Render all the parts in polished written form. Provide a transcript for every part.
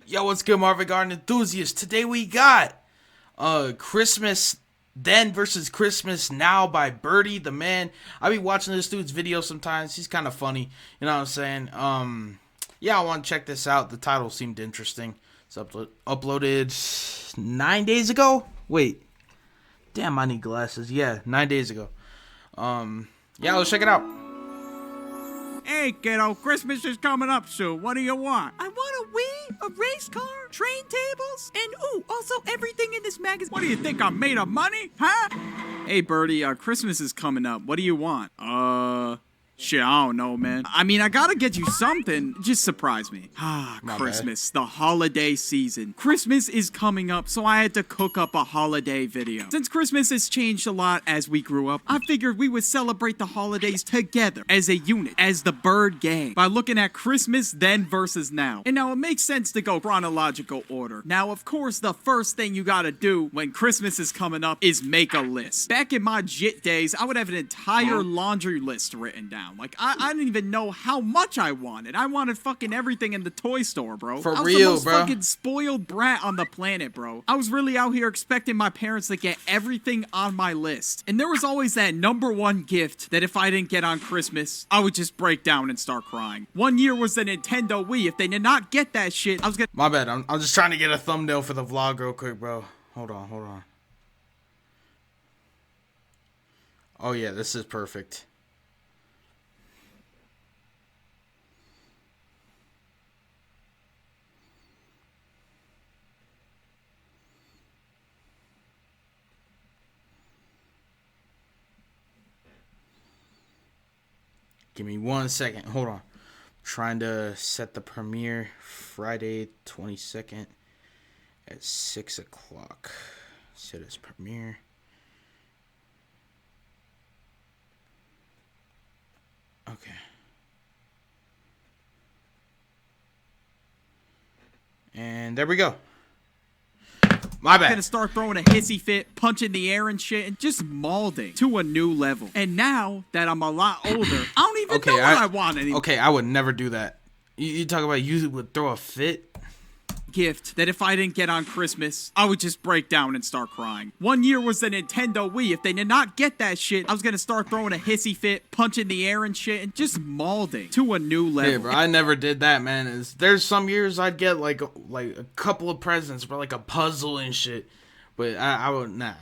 Yo, what's good, Marvin Garden enthusiasts? Today we got Christmas Then versus Christmas Now by Burdie, the man. I be watching this dude's videos sometimes. He's kind of funny, you know what I'm saying? Yeah, I want to check this out. The title seemed interesting. It's uploaded 9 days ago. Wait, damn, I need glasses. Yeah, 9 days ago. Yeah, let's check it out. Hey, kiddo, Christmas is coming up soon. What do you want? I want a Wii, a race car, train tables, and also everything in this magazine. What do you think, I'm made of money? Huh? Hey, Birdie, Christmas is coming up. What do you want? Shit, I don't know, man. I mean, I gotta get you something. Just surprise me. Christmas, the holiday season. Christmas is coming up, so I had to cook up a holiday video. Since Christmas has changed a lot as we grew up, I figured we would celebrate the holidays together as a unit, as the Bird Gang, by looking at Christmas then versus now. And now it makes sense to go chronological order. Now, of course, the first thing you gotta do when Christmas is coming up is make a list. Back in my JIT days, I would have an entire laundry list written down. Like, I didn't even know how much I wanted. I wanted fucking everything in the toy store, bro. For I was real, the most bro. fucking spoiled brat on the planet, bro. I was really out here expecting my parents to get everything on my list. And there was always that number one gift that if I didn't get on Christmas, I would just break down and start crying. One year was the Nintendo Wii. If they did not get that shit, I was gonna... My bad. I'm just trying to get a thumbnail for the vlog real quick, bro. Hold on. Oh, yeah, this is perfect. Give me 1 second. Hold on. Trying to set the premiere Friday 22nd at 6 o'clock. Set as premiere. Okay. And there we go. My bad. Gonna start throwing a hissy fit, punching the air and shit, and just molding to a new level. And now that I'm a lot older, I don't even know what I want anymore. Okay, I would never do that. You talk about you would throw a fit? Gift that if I didn't get on Christmas, I would just break down and start crying. One year was the Nintendo Wii. If they did not get that shit, I was gonna start throwing a hissy fit, punching the air and shit, and just molding to a new level. Yeah, bro, I never did that, man. There's some years I'd get like a couple of presents, bro, like a puzzle and shit. But I would, nah.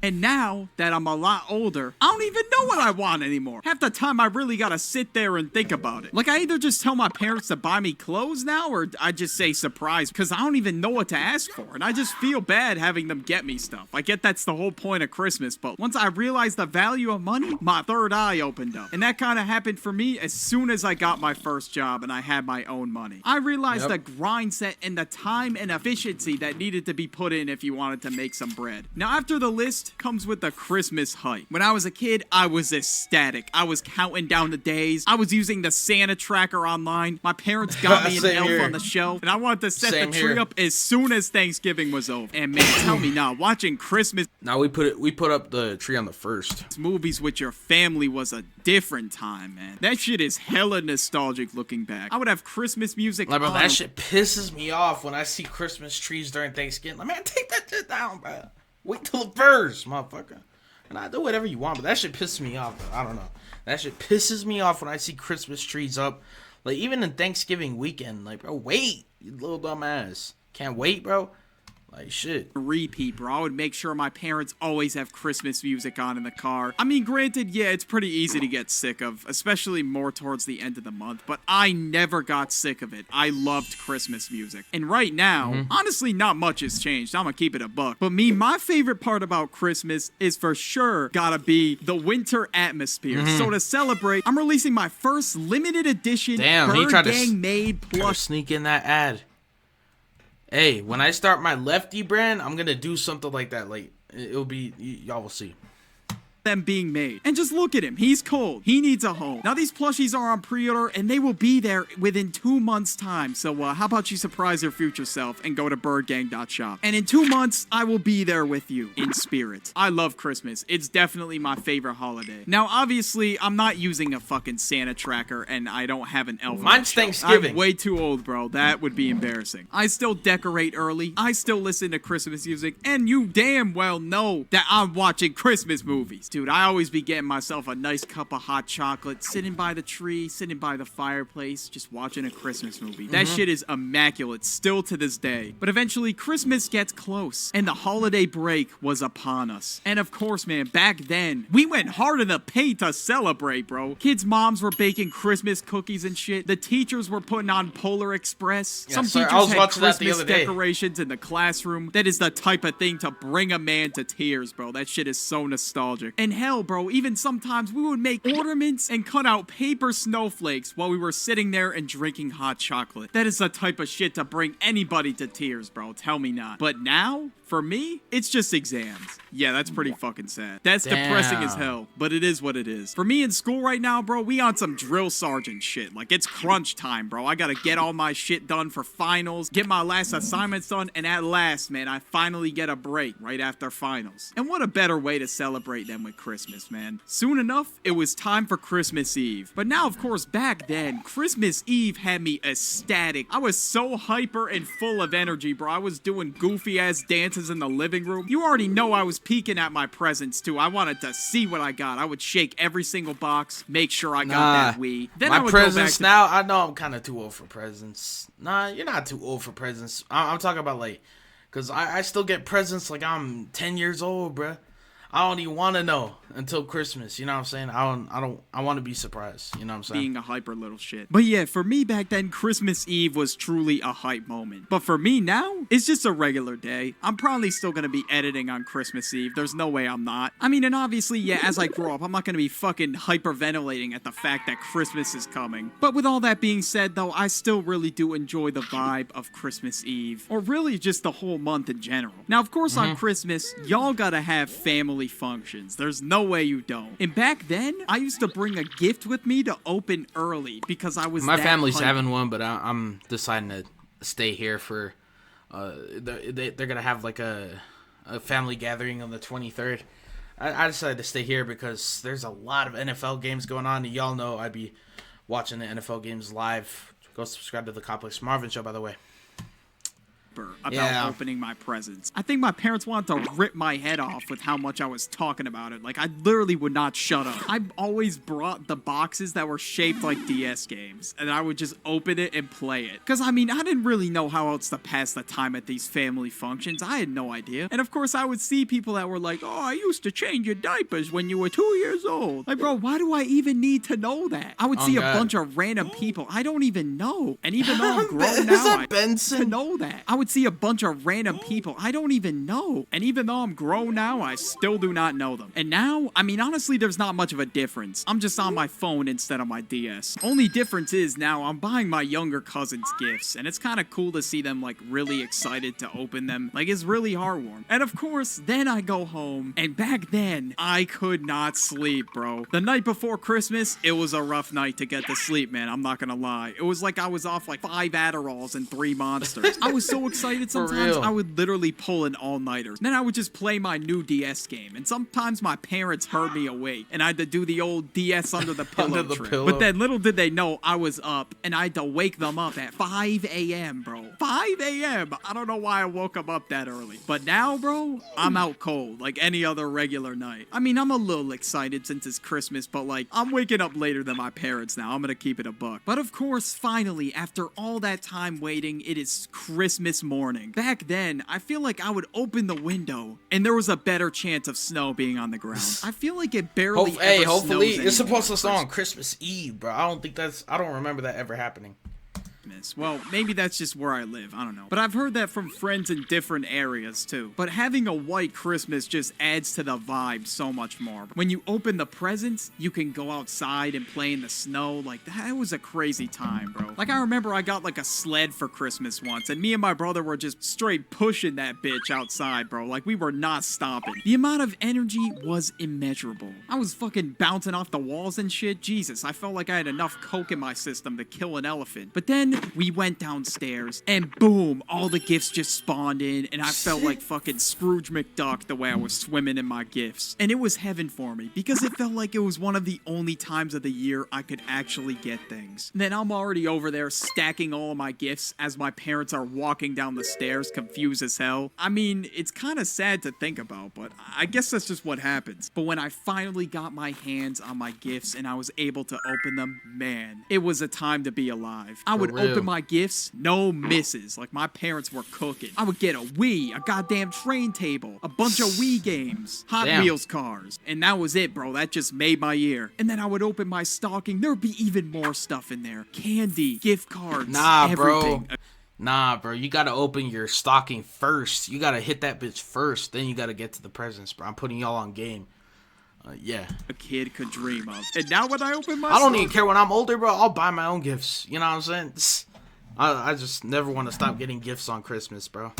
And now that I'm a lot older, I don't even know what I want anymore. Half the time I really gotta sit there and think about it. Like, I either just tell my parents to buy me clothes now, or I just say surprise, because I don't even know what to ask for. And I just feel bad having them get me stuff. I get that's the whole point of Christmas, but once I realized the value of money, my third eye opened up. And that kind of happened for me as soon as I got my first job and I had my own money. I realized the grind set and the time and efficiency that needed to be put in if you wanted to make some bread. Now, after the list comes with the Christmas hype. When I was a kid, I was ecstatic. I was counting down the days. I was using the Santa tracker online. My parents got me an elf on the shelf, and I wanted to set the tree up as soon as Thanksgiving was over. And man, tell me now, watching Christmas... Now we put up the tree on the first. Movies with your family was a different time, man. That shit is hella nostalgic looking back. I would have Christmas music like, bro, on. that shit pisses me off when I see Christmas trees during Thanksgiving. Like, man, take that shit down, bro. Wait till the first, motherfucker. And I do whatever you want, but that shit pisses me off, bro. I don't know. That shit pisses me off when I see Christmas trees up. Like, even in Thanksgiving weekend. Like, bro, wait. You little dumb ass. Can't wait, bro. Like, shit. Repeat, bro. I would make sure my parents always have Christmas music on in the car. I mean, granted, yeah, it's pretty easy to get sick of, especially more towards the end of the month, but I never got sick of it. I loved Christmas music. And right now, honestly, not much has changed. I'm gonna keep it a buck. But me, my favorite part about Christmas is for sure gotta be the winter atmosphere. So to celebrate, I'm releasing my first limited edition Bird Gang made plush. Sneak in that ad. Hey, when I start my Lefty brand, I'm gonna do something like that. Like, it'll be, y'all will see. them being made. And just look at him. He's cold. He needs a home. Now, these plushies are on pre-order, and they will be there within 2 months' time. So, how about you surprise your future self and go to birdgang.shop. And in 2 months, I will be there with you in spirit. I love Christmas. It's definitely my favorite holiday. Now, obviously, I'm not using a fucking Santa tracker, and I don't have an elf. Mine's Thanksgiving. I'm way too old, bro. That would be embarrassing. I still decorate early. I still listen to Christmas music, and you damn well know that I'm watching Christmas movies. Dude, I always be getting myself a nice cup of hot chocolate, sitting by the tree, sitting by the fireplace, just watching a Christmas movie. That shit is immaculate, still to this day. But eventually, Christmas gets close, and the holiday break was upon us. And of course, man, back then, we went hard in the paint to celebrate, bro. Kids' moms were baking Christmas cookies and shit. The teachers were putting on Polar Express. Yeah, Some sir, teachers I was had watching that the Christmas other day. decorations in the classroom. That is the type of thing to bring a man to tears, bro. That shit is so nostalgic. And hell, bro, even sometimes we would make ornaments and cut out paper snowflakes while we were sitting there and drinking hot chocolate. That is the type of shit to bring anybody to tears, bro. Tell me not. But now, for me, it's just exams. Yeah, that's pretty fucking sad. That's depressing as hell, but it is what it is. For me in school right now, bro, we on some drill sergeant shit. Like, it's crunch time, bro. I gotta get all my shit done for finals, get my last assignments done, and at last, man, I finally get a break right after finals. And what a better way to celebrate than with Christmas, man. Soon enough, it was time for Christmas Eve. But now, of course, back then, Christmas Eve had me ecstatic. I was so hyper and full of energy, bro. I was doing goofy-ass dances in the living room. You already know I was peeking at my presents, too. I wanted to see what I got. I would shake every single box, make sure I got that Wii. Then I would presents go back to now, I know I'm kind of too old for presents. Nah, you're not too old for presents. I'm talking about, like, because I still get presents like I'm 10 years old, bruh. I don't even want to know until Christmas. You know what I'm saying? I want to be surprised. You know what I'm saying? Being a hyper little shit. But yeah, for me back then, Christmas Eve was truly a hype moment. But for me now, it's just a regular day. I'm probably still going to be editing on Christmas Eve. There's no way I'm not. I mean, and obviously, yeah, as I grow up, I'm not going to be fucking hyperventilating at the fact that Christmas is coming. But with all that being said, though, I still really do enjoy the vibe of Christmas Eve. Or really just the whole month in general. Now, of course, on Christmas, y'all gotta have family functions. There's no way you don't. And back then, I used to bring a gift with me to open early because I was My that family's hyped. having one, but I'm deciding to stay here for. They're gonna have like a family gathering on the 23rd. I decided to stay here because there's a lot of NFL games going on, and y'all know I'd be watching the NFL games live. Go subscribe to the Complex Marvin Show, by the way. About opening my presents. I think my parents wanted to rip my head off with how much I was talking about it. Like, I literally would not shut up. I always brought the boxes that were shaped like DS games, and I would just open it and play it. Because, I mean, I didn't really know how else to pass the time at these family functions. I had no idea. And, of course, I would see people that were like, oh, I used to change your diapers when you were 2 years old. Like, bro, why do I even need to know that? I would see a bunch of random people I don't even know. And even though I'm grown now, Is that I Benson? to know that. I would see a bunch of random people I don't even know. And even though I'm grown now, I still do not know them. And now, I mean, honestly, there's not much of a difference. I'm just on my phone instead of my DS. Only difference is now I'm buying my younger cousins gifts, and it's kind of cool to see them, like, really excited to open them. Like, it's really heartwarming. And of course, then I go home, and back then, I could not sleep, bro. The night before Christmas, it was a rough night to get to sleep, man. I'm not gonna lie. It was like I was off like 5 Adderalls and 3 Monsters. I was so excited sometimes I would literally pull an all-nighter. Then I would just play my new DS game, and sometimes my parents heard me awake, and I had to do the old DS under the pillow trick. But then little did they know I was up, and I had to wake them up at 5 a.m., bro. 5 a.m. I don't know why I woke them up that early. But now, bro, I'm out cold, like any other regular night. I mean, I'm a little excited since it's Christmas, but like, I'm waking up later than my parents now. I'm gonna keep it a buck. But of course, finally, after all that time waiting, it is Christmas morning. Back then, I feel like I would open the window and there was a better chance of snow being on the ground. I feel like it barely ever hopefully snows it's supposed to anymore. snow on Christmas Eve, bro. I don't remember that ever happening. Christmas. Well, maybe that's just where I live, I don't know. But I've heard that from friends in different areas too. But having a white Christmas just adds to the vibe so much more. When you open the presents, you can go outside and play in the snow. Like, that was a crazy time, bro. Like, I remember I got like a sled for Christmas once, and me and my brother were just straight pushing that bitch outside, bro. Like, we were not stopping. The amount of energy was immeasurable. I was fucking bouncing off the walls and shit. Jesus, I felt like I had enough coke in my system to kill an elephant. But then we went downstairs, and boom, all the gifts just spawned in, and I felt like fucking Scrooge McDuck the way I was swimming in my gifts. And it was heaven for me, because it felt like it was one of the only times of the year I could actually get things. And then I'm already over there stacking all of my gifts as my parents are walking down the stairs confused as hell. I mean, it's kind of sad to think about, but I guess that's just what happens. But when I finally got my hands on my gifts and I was able to open them, man, it was a time to be alive. I would open my gifts, no misses, like my parents were cooking. I would get a Wii, a goddamn train table, a bunch of Wii games, Hot Wheels cars, and that was it, bro. That just made my year. And then I would open my stocking, there would be even more stuff in there. Candy, gift cards, everything. Nah, bro, you gotta open your stocking first. You gotta hit that bitch first, then you gotta get to the presents, bro. I'm putting y'all on game. Yeah. A kid could dream of. And now when I open my I don't even care when I'm older, bro. I'll buy my own gifts. You know what I'm saying? I just never want to stop getting gifts on Christmas, bro.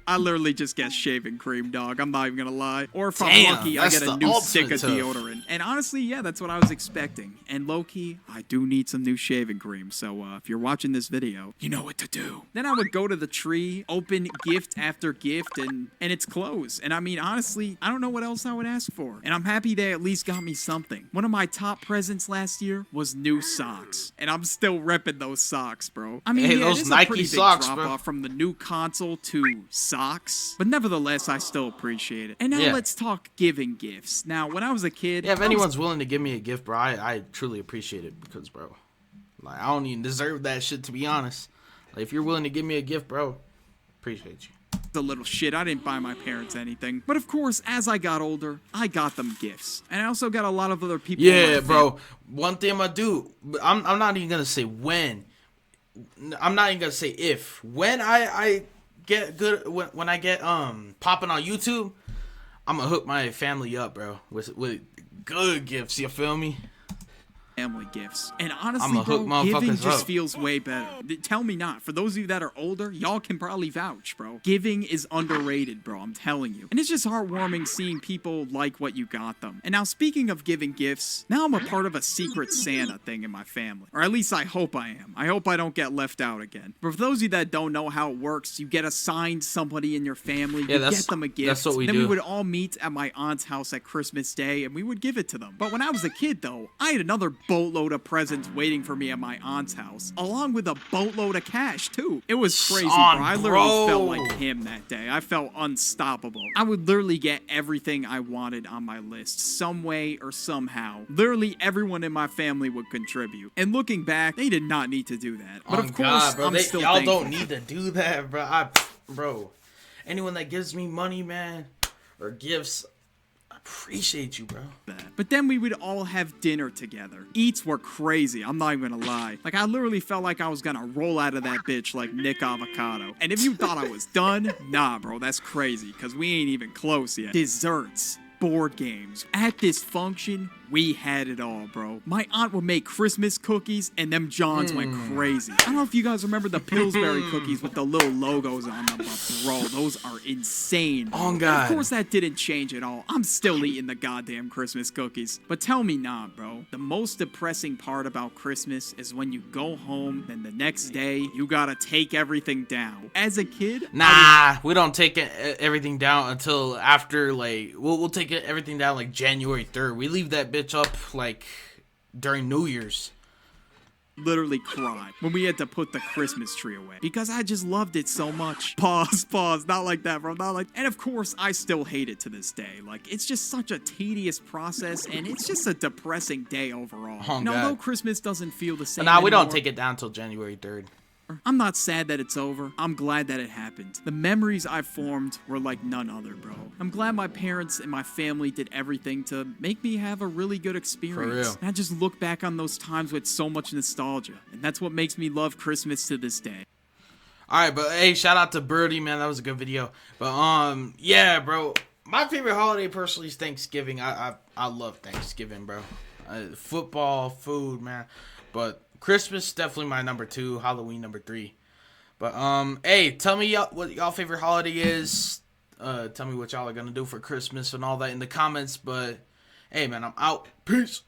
I literally just get shaving cream, dog. I'm not even gonna lie. Or if I'm lucky, I get a new stick of deodorant. And honestly, yeah, that's what I was expecting. And low-key, I do need some new shaving cream. So if you're watching this video, you know what to do. Then I would go to the tree, open gift after gift, and it's closed. And I mean, honestly, I don't know what else I would ask for. And I'm happy they at least got me something. One of my top presents last year was new socks. And I'm still repping those socks, bro. I mean, hey, yeah, those it is Nike a pretty big socks, drop bro. off from the new console to socks, but nevertheless, I still appreciate it. And now let's talk giving gifts. Now, when I was a kid, if anyone's willing to give me a gift, bro, I truly appreciate it because, bro, like I don't even deserve that shit, to be honest. Like, if you're willing to give me a gift, bro, appreciate you. The little shit, I didn't buy my parents anything, but of course, as I got older, I got them gifts, and I also got a lot of other people. Yeah, bro. One thing I'm gonna do, I'm not even gonna say when. I'm not even gonna say if. When I get good, when I get popping on YouTube, I'm gonna hook my family up, bro, with good gifts. You feel me? Family gifts. And honestly, bro, giving just feels way better. Tell me not. For those of you that are older, y'all can probably vouch, bro. Giving is underrated, bro. I'm telling you. And it's just heartwarming seeing people like what you got them. And now, speaking of giving gifts, now I'm a part of a secret Santa thing in my family. Or at least I hope I am. I hope I don't get left out again. But for those of you that don't know how it works, you get assigned somebody in your family. You get them a gift. That's what we do. Then we would all meet at my aunt's house at Christmas Day, and we would give it to them. But when I was a kid, though, I had another boatload of presents waiting for me at my aunt's house, along with a boatload of cash too. It was crazy, bro. I literally felt like him that day. I felt unstoppable. I would literally get everything I wanted on my list, some way or somehow. Literally everyone in my family would contribute. And looking back, they did not need to do that. But of course, bro, I'm still y'all thankful. don't need to do that, bro. Bro, anyone that gives me money, man, or gifts, appreciate you, bro. But then we would all have dinner together. Eats were crazy, I'm not even gonna lie. Like, I literally felt like I was gonna roll out of that bitch like Nick Avocado. And if you thought I was done, nah, bro, that's crazy, because we ain't even close yet. Desserts, board games. At this function, we had it all, bro. My aunt would make Christmas cookies, and them Johns went crazy. I don't know if you guys remember the Pillsbury cookies with the little logos on them, but bro, those are insane. Oh, God. Of course, that didn't change at all. I'm still eating the goddamn Christmas cookies. But tell me not, bro. The most depressing part about Christmas is when you go home, and the next day, you gotta take everything down. As a kid, we don't take everything down until after, like, we'll take everything down, like, January 3rd. We leave that bitch up, like, during New Year's. Literally cried when we had to put the Christmas tree away because I just loved it so much. Pause, not like that, bro, not like. And of course, I still hate it to this day. Like, it's just such a tedious process, and it's just a depressing day overall. Oh, and although Christmas doesn't feel the same we anymore, don't take it down till January 3rd. I'm not sad that it's over. I'm glad that it happened. The memories I've formed were like none other, bro. I'm glad my parents and my family did everything to make me have a really good experience. real. And I just look back on those times with so much nostalgia. And that's what makes me love Christmas to this day. All right, but hey, shout out to Birdie, man. That was a good video. But yeah, bro. My favorite holiday personally is Thanksgiving. I love Thanksgiving, bro. Football, food, man. But Christmas definitely my number 2. Halloween number 3. But hey, tell me what y'all favorite holiday is. Tell me what y'all are gonna do for Christmas and all that in the comments. But hey, man, I'm out. Peace.